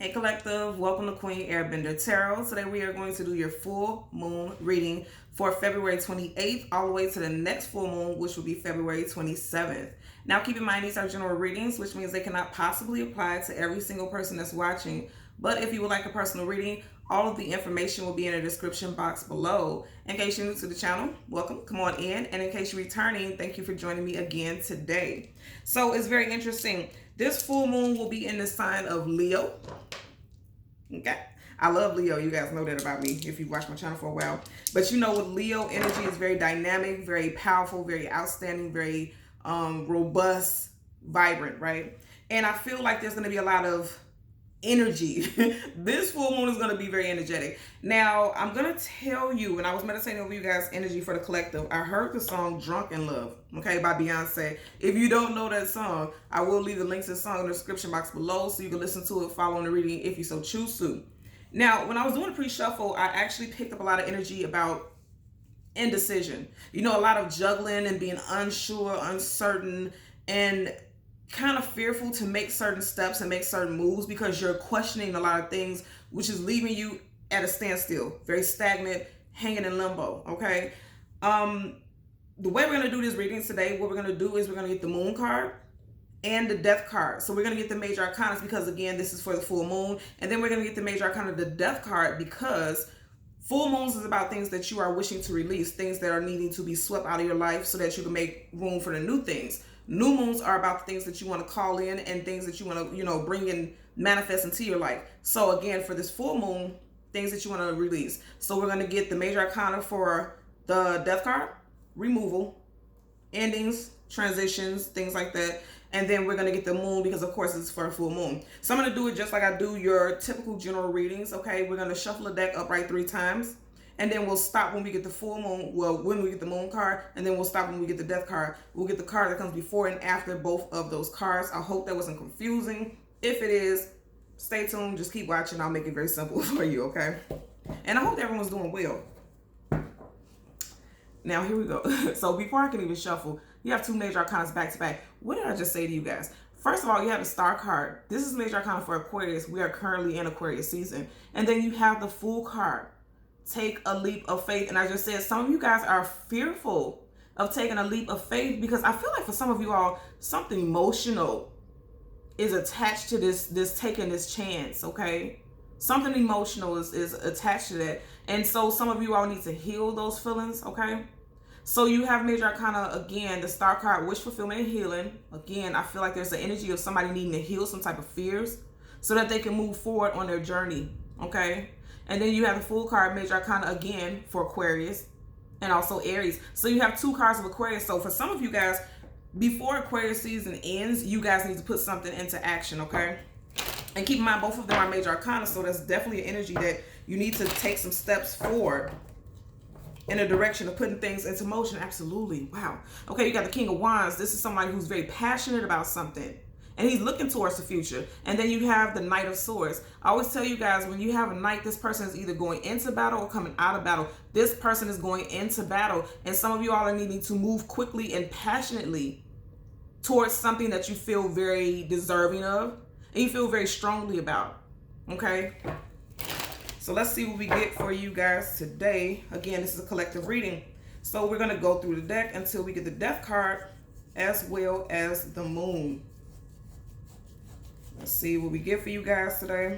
Hey Collective, welcome to Queen Airbender Tarot. Today we are going to do your full moon reading for February 28th all the way to the next full moon, which will be February 27th. Now keep in mind these are general readings, which means they cannot possibly apply to every single person that's watching. But if you would like a personal reading, all of the information will be in the description box below. In case you're new to the channel, welcome, come on in. And in case you're returning, thank you for joining me again today. So it's very interesting. This full moon will be in the sign of Leo. Okay, I love Leo. You guys know that about me if you've watched my channel for a while. But you know, with Leo, energy is very dynamic, very powerful, very outstanding, very robust, vibrant, right? And I feel like there's going to be a lot of energy. This full moon is going to be very energetic. Now, I'm going to tell you, when I was meditating over you guys' energy for the collective, I heard the song Drunk in Love, okay, by Beyonce. If you don't know that song, I will leave the links to the song in the description box below so you can listen to it, follow the reading if you so choose to. Now, when I was doing a pre-shuffle, I actually picked up a lot of energy about indecision. You know, a lot of juggling and being unsure, uncertain, and kind of fearful to make certain steps and make certain moves because you're questioning a lot of things, which is leaving you at a standstill, very stagnant, hanging in limbo. Okay. The way we're going to do this reading today, what we're going to do is we're going to get the moon card and the death card. So we're going to get the major arcana because again, this is for the full moon. And then we're going to get the major arcana, the death card, because full moons is about things that you are wishing to release, things that are needing to be swept out of your life so that you can make room for the new things. New moons are about the things that you want to call in and things that you want to, bring in, manifest into your life. So again, for this full moon, things that you want to release. So we're going to get the major arcana for the death card, removal, endings, transitions, things like that. And then we're going to get the moon because, of course, it's for a full moon. So I'm going to do it just like I do your typical general readings, okay? We're going to shuffle the deck upright 3 times. And then we'll stop when we get the full moon, well, when we get the moon card, and then we'll stop when we get the death card. We'll get the card that comes before and after both of those cards. I hope that wasn't confusing. If it is, stay tuned. Just keep watching. I'll make it very simple for you, okay? And I hope everyone's doing well. Now, here we go. So before I can even shuffle, you have 2 major arcana back to back. What did I just say to you guys? First of all, you have the star card. This is major arcana for Aquarius. We are currently in Aquarius season. And then you have the Fool card. Take a leap of faith. And I just said, some of you guys are fearful of taking a leap of faith because I feel like for some of you all, something emotional is attached to this taking this chance, okay? Something emotional is attached to that. And so some of you all need to heal those feelings, okay? So you have major arcana, again, the star card, wish fulfillment and healing. Again, I feel like there's the energy of somebody needing to heal some type of fears so that they can move forward on their journey, okay? And then you have the Fool card, major arcana, again, for Aquarius and also Aries. So you have 2 cards of Aquarius. So for some of you guys, before Aquarius season ends, you guys need to put something into action, okay? And keep in mind, both of them are major arcana, so that's definitely an energy that you need to take some steps forward in a direction of putting things into motion. Absolutely. Wow. Okay, you got the King of Wands. This is somebody who's very passionate about something. And he's looking towards the future. And then you have the Knight of Swords. I always tell you guys, when you have a knight, this person is either going into battle or coming out of battle. This person is going into battle. And some of you all are needing to move quickly and passionately towards something that you feel very deserving of and you feel very strongly about. Okay? So let's see what we get for you guys today. Again, this is a collective reading. So we're going to go through the deck until we get the Death card as well as the Moon. Let's see what we get for you guys today.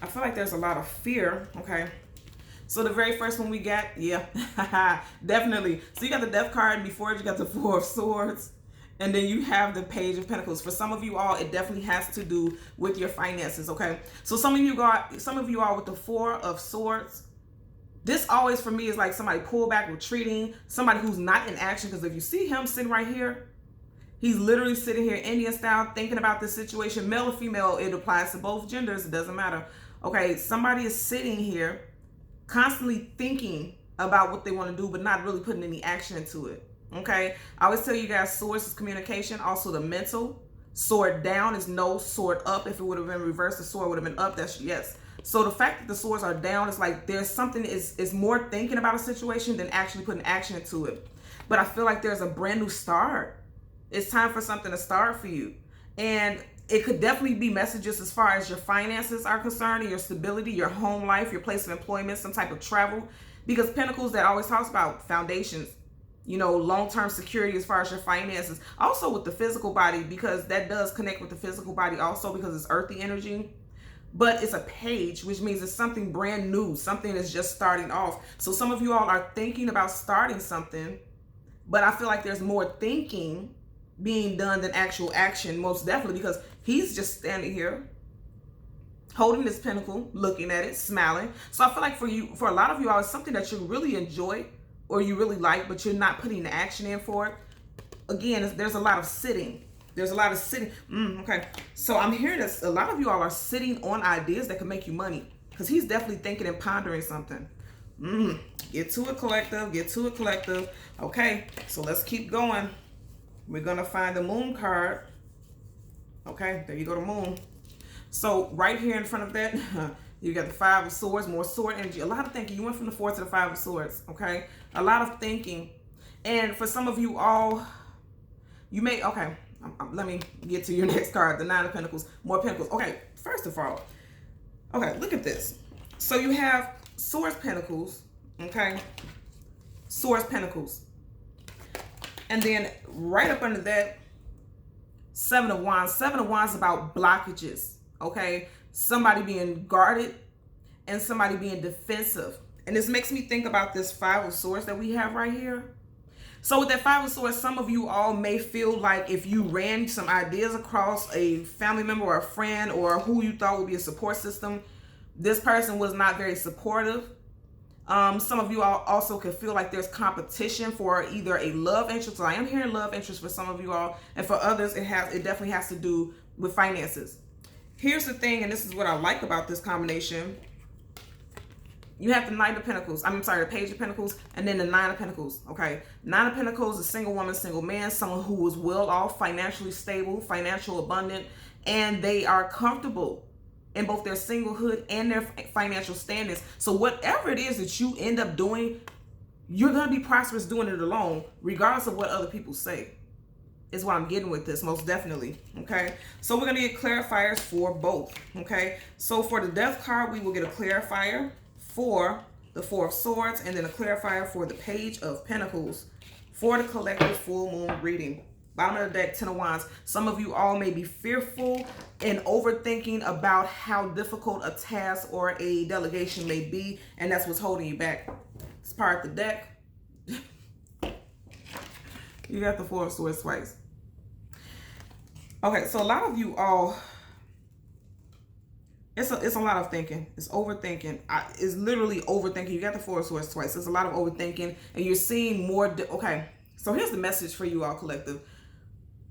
I feel like there's a lot of fear. Okay. So the very first one we got, yeah, definitely. So you got the Death card. Before it, you got the 4 of Swords. And then you have the Page of Pentacles. For some of you all, it definitely has to do with your finances, okay? So some of you all with the 4 of Swords. This always for me is like somebody pull back, retreating, somebody who's not in action. Because if you see him sitting right here, he's literally sitting here Indian style thinking about this situation. Male or female, it applies to both genders. It doesn't matter. Okay, somebody is sitting here constantly thinking about what they want to do, but not really putting any action into it. Okay, I always tell you guys, swords is communication. Also the mental. Sword down is no, sword up. If it would have been reversed, the sword would have been up. That's yes. So the fact that the swords are down is like there's something is more thinking about a situation than actually putting action into it. But I feel like there's a brand new start. It's time for something to start for you. And it could definitely be messages as far as your finances are concerned, and your stability, your home life, your place of employment, some type of travel. Because Pentacles, that always talks about foundations, you know, long-term security as far as your finances. Also with the physical body, because that does connect with the physical body also, because it's earthy energy. But it's a page, which means it's something brand new, something that's just starting off. So some of you all are thinking about starting something, but I feel like there's more thinking being done than actual action, most definitely, because he's just standing here holding this pentacle, looking at it, smiling. So I feel like for a lot of you all, it's something that you really enjoy or you really like, but you're not putting the action in for it. Again, there's a lot of sitting. There's a lot of sitting. Okay. So I'm hearing that a lot of you all are sitting on ideas that can make you money, because he's definitely thinking and pondering something. Get to it, collective. Get to it, collective. Okay. So let's keep going. We're going to find the moon card. Okay. There you go, the moon. So right here in front of that, you got the Five of Swords, more sword energy. A lot of thinking. You went from the Four to the Five of Swords. Okay. A lot of thinking. And for some of you all, you may, okay, let me get to your next card, the Nine of Pentacles, more Pentacles. Okay, first of all, okay, look at this. So you have Swords, Pentacles, okay, Swords, Pentacles. And then right up under that, Seven of Wands. Seven of Wands is about blockages, okay? Somebody being guarded and somebody being defensive. And this makes me think about this Five of Swords that we have right here. So with that Five of Swords, some of you all may feel like if you ran some ideas across a family member or a friend or who you thought would be a support system, this person was not very supportive. Some of you all also could feel like there's competition for either a love interest. So I am hearing love interest for some of you all, and for others, it definitely has to do with finances. Here's the thing, and this is what I like about this combination. You have the Knight of Pentacles. I'm sorry, the Page of Pentacles, and then the Nine of Pentacles. Okay, Nine of Pentacles, a single woman, single man, someone who was well off, financially stable, financial abundant, and they are comfortable in both their singlehood and their financial standings. So whatever it is that you end up doing, you're going to be prosperous doing it alone, regardless of what other people say, is what I'm getting with this, most definitely. Okay, so we're going to get clarifiers for both. Okay, so for the Death card, we will get a clarifier for the Four of Swords, and then a clarifier for the Page of Pentacles for the collective full moon reading. Bottom of the deck, Ten of Wands. Some of you all may be fearful and overthinking about how difficult a task or a delegation may be, and that's what's holding you back. It's part of the deck. You got the Four of Swords twice. Okay, so a lot of you all, it's a lot of thinking. It's overthinking. It's literally overthinking. You got the Four of Swords twice. There's a lot of overthinking, and you're seeing more. Okay, so here's the message for you all, collective.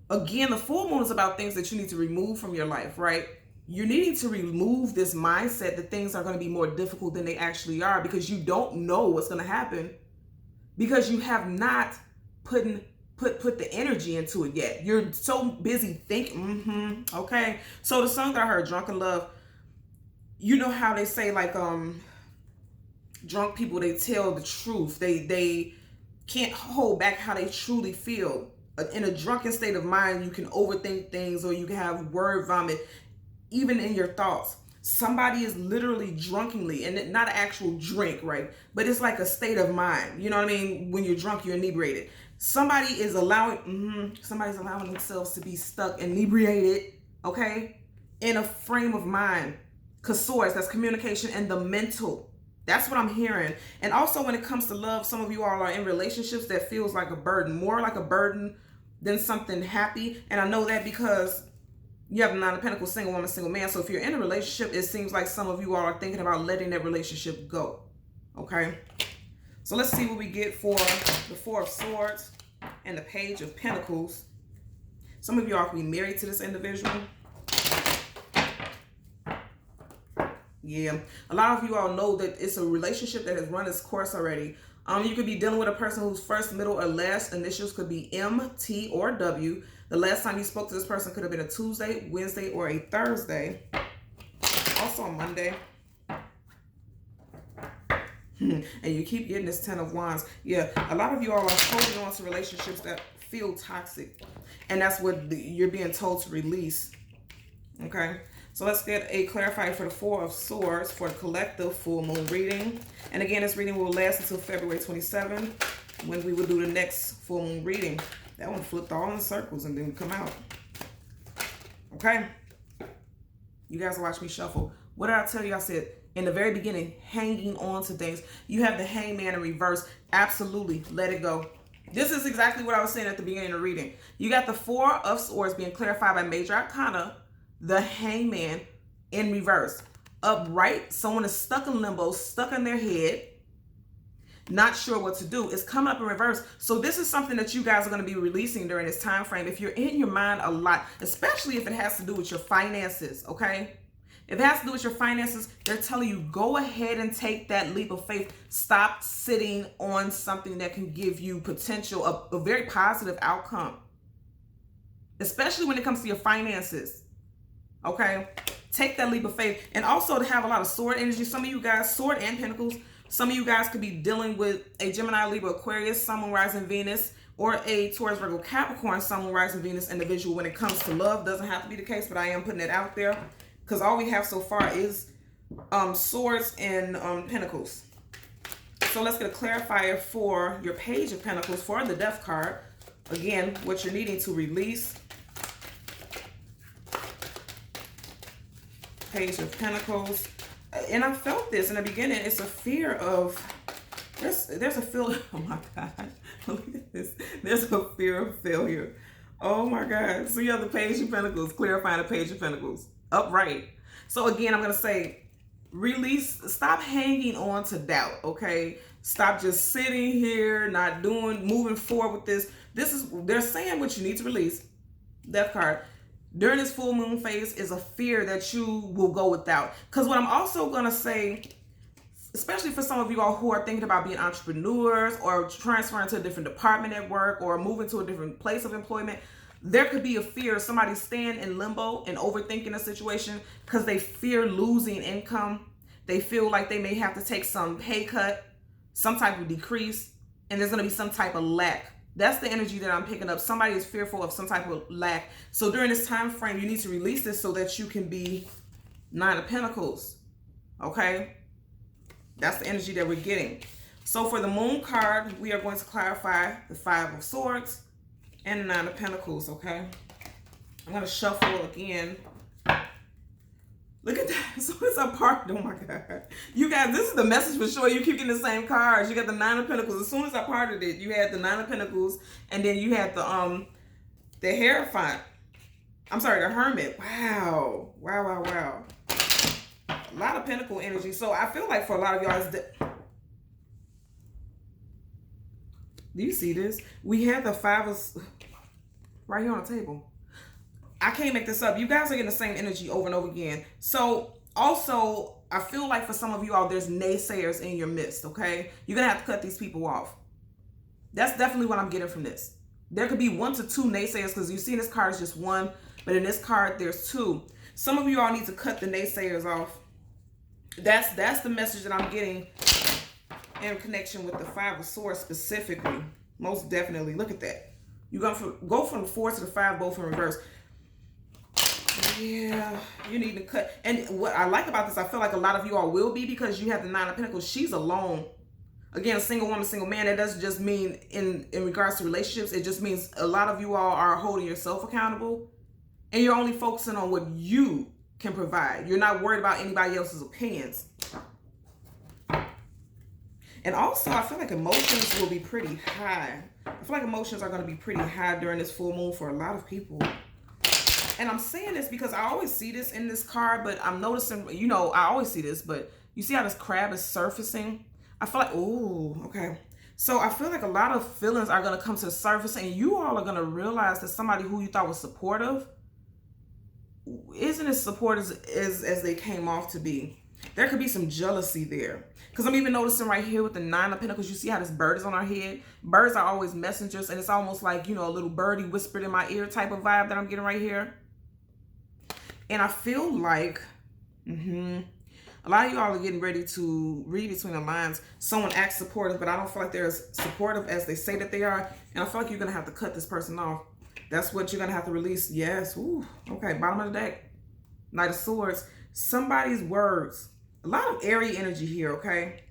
Again, the full moon is about things that you need to remove from your life, right? You're needing to remove this mindset that things are going to be more difficult than they actually are, because you don't know what's going to happen, because you have not put the energy into it yet. You're so busy thinking. Okay, so the song that I heard, Drunken Love, you know how they say, like, drunk people, they tell the truth. They can't hold back how they truly feel. In a drunken state of mind, you can overthink things, or you can have word vomit, even in your thoughts. Somebody is literally drunkenly, and not an actual drink, right? But it's like a state of mind. You know what I mean? When you're drunk, you're inebriated. Somebody is somebody's allowing themselves to be stuck, inebriated, okay? In a frame of mind. Because Swords, that's communication and the mental. That's what I'm hearing. And also when it comes to love, some of you all are in relationships that feels like a burden, more like a burden than something happy. And I know that because you have the Nine of Pentacles, single woman, single man. So if you're in a relationship, it seems like some of you all are thinking about letting that relationship go. Okay. So let's see what we get for the Four of Swords and the Page of Pentacles. Some of you all can be married to this individual. Yeah, a lot of you all know that it's a relationship that has run its course already. You could be dealing with a person whose first, middle, or last initials could be M, T, or W. The last time you spoke to this person could have been a Tuesday, Wednesday, or a Thursday. Also a Monday. And you keep getting this Ten of Wands. Yeah, a lot of you all are holding on to relationships that feel toxic. And that's what you're being told to release. Okay, so let's get a clarifier for the Four of Swords for the collective full moon reading. And again, this reading will last until February 27th, when we will do the next full moon reading. That one flipped all in circles and didn't come out. Okay, you guys will watch me shuffle. What did I tell you? I said in the very beginning, hanging on to things. You have the Hangman in reverse. Absolutely, let it go. This is exactly what I was saying at the beginning of the reading. You got the Four of Swords being clarified by Major Arcana, the Hangman in reverse. Upright, someone is stuck in limbo, stuck in their head, not sure what to do. It's coming up in reverse. So this is something that you guys are going to be releasing during this time frame. If you're in your mind a lot, especially if it has to do with your finances, okay? If it has to do with your finances, they're telling you, go ahead and take that leap of faith. Stop sitting on something that can give you potential, a very positive outcome, especially when it comes to your finances, okay? Take that leap of faith. And also to have a lot of sword energy. Some of you guys, sword and pentacles, some of you guys could be dealing with a Gemini, Libra, Aquarius, Sun, Moon, Rising, Venus, or a Taurus, Virgo, Capricorn, Sun, Moon, Rising, Venus individual when it comes to love. Doesn't have to be the case, but I am putting it out there because all we have so far is swords and pentacles. So let's get a clarifier for your Page of Pentacles for the Death card. Again, what you're needing to release. Page of Pentacles. And I felt this in the beginning. It's a fear of, there's a feel, oh my God, look at this. There's a fear of failure. Oh my God. So you have the Page of Pentacles, clarifying the Page of Pentacles, upright. So again, I'm going to say, release, stop hanging on to doubt, okay? Stop just sitting here, not doing, moving forward with this. This is, they're saying what you need to release. Death card. During this full moon phase is a fear that you will go without. Because what I'm also going to say, especially for some of you all who are thinking about being entrepreneurs or transferring to a different department at work or moving to a different place of employment, there could be a fear of somebody staying in limbo and overthinking a situation because they fear losing income. They feel like they may have to take some pay cut, some type of decrease, and there's going to be some type of lack. That's the energy that I'm picking up. Somebody is fearful of some type of lack. So during this time frame, you need to release this so that you can be Nine of Pentacles. Okay? That's the energy that we're getting. So for the Moon card, we are going to clarify the Five of Swords and the Nine of Pentacles. Okay? I'm going to shuffle again. Look at that. So it's a part. Oh my God. You guys, this is the message for sure. You keep getting the same cards. You got the Nine of Pentacles. As soon as I parted it, you had the Nine of Pentacles, and then you had the Hierophant. I'm sorry, the Hermit. Wow. Wow, wow, wow. A lot of Pentacle energy. So I feel like for a lot of y'all, do you see this? We had the Five of, right here on the table. I can't make this up. You guys are getting the same energy over and over again. So also, I feel like for some of you all, there's naysayers in your midst, okay? You're going to have to cut these people off. That's definitely what I'm getting from this. There could be 1 to 2 naysayers because you see in this card is just 1, but in this card, there's 2. Some of you all need to cut the naysayers off. That's the message that I'm getting in connection with the Five of Swords specifically. Most definitely. Look at that. You're going to go from the 4 to the 5, both in reverse. Yeah, you need to cut. And what I like about this, I feel like a lot of you all will be because you have the Nine of Pentacles. She's alone. Again, single woman, single man. That doesn't just mean in regards to relationships. It just means a lot of you all are holding yourself accountable. And you're only focusing on what you can provide. You're not worried about anybody else's opinions. And also, I feel like emotions will be pretty high. I feel like emotions are going to be pretty high during this full moon for a lot of people. And I'm saying this because I always see this in this card, but I'm noticing, you know, I always see this, but you see how this crab is surfacing? I feel like, ooh, okay. So I feel like a lot of feelings are going to come to the surface and you all are going to realize that somebody who you thought was supportive isn't as supportive as they came off to be. There could be some jealousy there. Because I'm even noticing right here with the Nine of Pentacles, you see how this bird is on our head? Birds are always messengers, and it's almost like, you know, a little birdie whispered in my ear type of vibe that I'm getting right here. And I feel like, a lot of y'all are getting ready to read between the lines. Someone acts supportive, but I don't feel like they're as supportive as they say that they are. And I feel like you're going to have to cut this person off. That's what you're going to have to release. Yes. Ooh. Okay. Bottom of the deck. Knight of Swords, somebody's words. A lot of airy energy here, okay?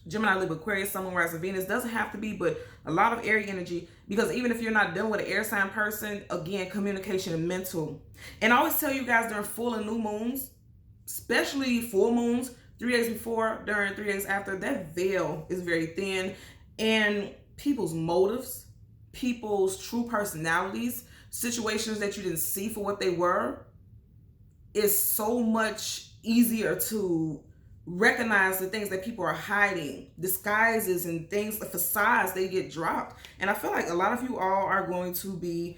Gemini, Libra, Aquarius, Sun, Moon, Rising, Venus. Doesn't have to be, but a lot of airy energy. Because even if you're not dealing with an air sign person, again, communication and mental. And I always tell you guys during full and new moons, especially full moons, 3 days before, during 3 days after, that veil is very thin. And people's motives, people's true personalities, situations that you didn't see for what they were, is so much easier to recognize the things that people are hiding, disguises and things, the facades, they get dropped. And I feel like a lot of you all are going to be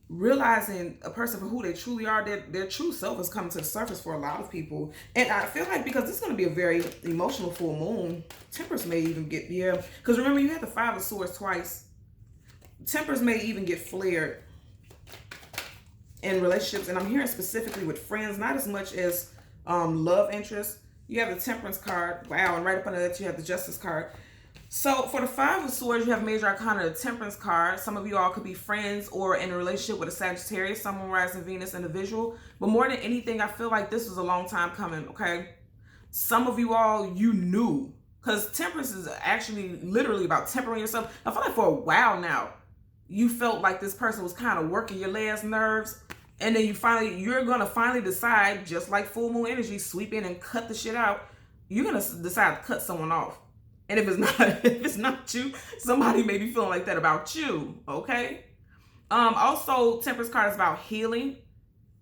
realizing a person for who they truly are, their true self is coming to the surface for a lot of people. And I feel like because this is going to be a very emotional full moon, tempers may even get, yeah, because remember you had the 5 of Swords twice. Tempers may even get flared in relationships, and I'm hearing specifically with friends, not as much as love interest. You have the Temperance card. Wow, and right up under that you have the Justice card. So for the 5 of Swords, you have Major Arcana, the Temperance card. Some of you all could be friends or in a relationship with a Sagittarius, Sun, Moon, Rising, Venus individual. But more than anything, I feel like this was a long time coming, okay? Some of you all, you knew. Because Temperance is actually literally about tempering yourself. I feel like for a while now, you felt like this person was kind of working your last nerves. And then you're going to finally decide, just like full moon energy, sweep in and cut the shit out. You're going to decide to cut someone off. And if it's not you, somebody may be feeling like that about you, okay? Also, Temperance card is about healing,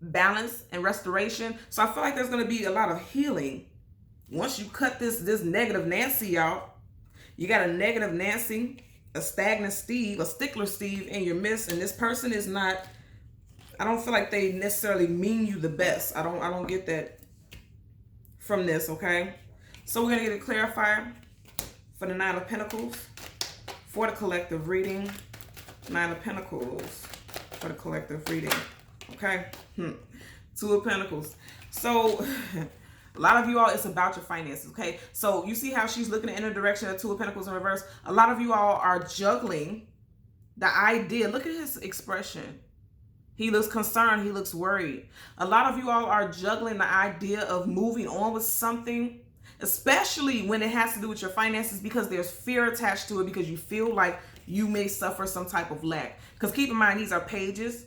balance, and restoration. So I feel like there's going to be a lot of healing. Once you cut this negative Nancy, y'all, you got a negative Nancy, a stagnant Steve, a stickler Steve in your midst, and this person is not, I don't feel like they necessarily mean you the best. I don't get that from this, okay? So we're going to get a clarifier for the 9 of Pentacles for the collective reading. 9 of Pentacles for the collective reading, okay? 2 of Pentacles. So a lot of you all, it's about your finances, okay? So you see how she's looking in the direction of 2 of Pentacles in reverse? A lot of you all are juggling the idea. Look at his expression. He looks concerned. He looks worried. A lot of you all are juggling the idea of moving on with something, especially when it has to do with your finances, because there's fear attached to it, because you feel like you may suffer some type of lack. Because keep in mind, these are pages,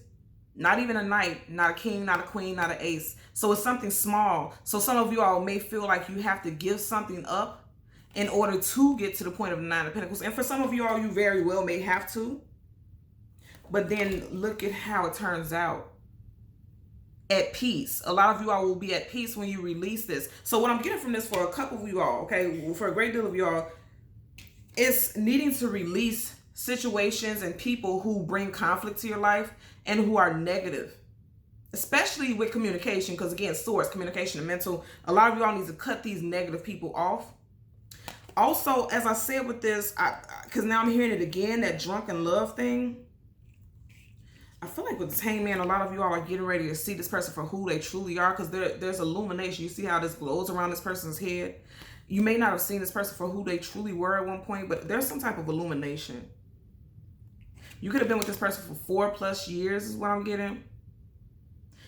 not even a knight, not a king, not a queen, not an ace. So it's something small. So some of you all may feel like you have to give something up in order to get to the point of the 9 of Pentacles. And for some of you all, you very well may have to. But then look at how it turns out. At peace. A lot of you all will be at peace when you release this. So what I'm getting from this for a couple of you all, okay, for a great deal of you all, is needing to release situations and people who bring conflict to your life and who are negative. Especially with communication, because again, Swords, communication and mental. A lot of you all need to cut these negative people off. Also, as I said with this, because now I'm hearing it again, that drunken love thing. I feel like with this Hangman, a lot of you all are getting ready to see this person for who they truly are, because there's illumination. You see how this glows around this person's head? You may not have seen this person for who they truly were at one point, but there's some type of illumination. You could have been with this person for 4+ years is what I'm getting.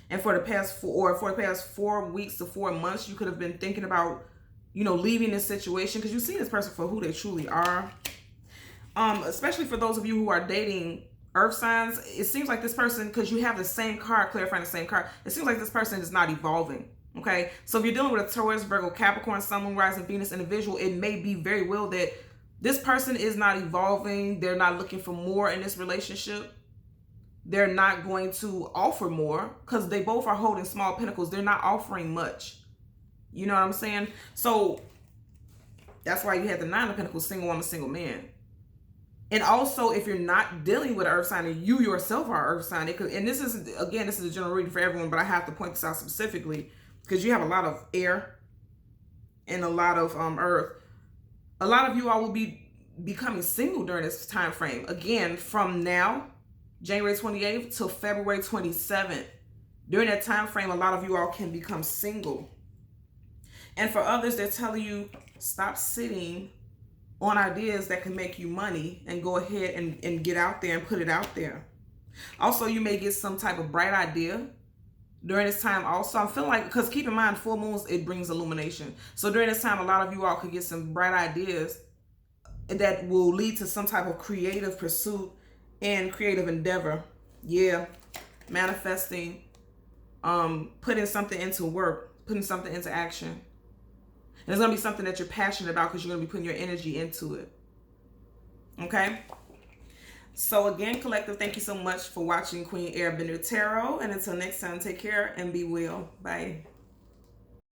And for the past 4 weeks to 4 months, you could have been thinking about, you know, leaving this situation, because you see this person for who they truly are. Especially for those of you who are dating Earth signs, it seems like this person, because you have the same card, clarifying the same card, it seems like this person is not evolving, okay? So if you're dealing with a Taurus, Virgo, Capricorn, Sun, Moon, Rising, Venus individual, it may be very well that this person is not evolving. They're not looking for more in this relationship. They're not going to offer more, because they both are holding small pentacles. They're not offering much. You know what I'm saying? So that's why you had the 9 of Pentacles, single woman, single man. And also, if you're not dealing with an Earth sign and you yourself are an Earth sign, it could, and this is, again, this is a general reading for everyone, but I have to point this out specifically because you have a lot of air and a lot of Earth. A lot of you all will be becoming single during this time frame. Again, from now, January 28th to February 27th. During that time frame, a lot of you all can become single. And for others, they're telling you, stop sitting on ideas that can make you money and go ahead and get out there and put it out there. Also, you may get some type of bright idea During this time also, I'm feeling like, because keep in mind, full moons, it brings illumination. So during this time, a lot of you all could get some bright ideas that will lead to some type of creative pursuit and creative endeavor. Yeah, manifesting, putting something into work, putting something into action. And it's going to be something that you're passionate about because you're going to be putting your energy into it. Okay? So again, collective, thank you so much for watching Queen Airbender Tarot. And until next time, take care and be well. Bye.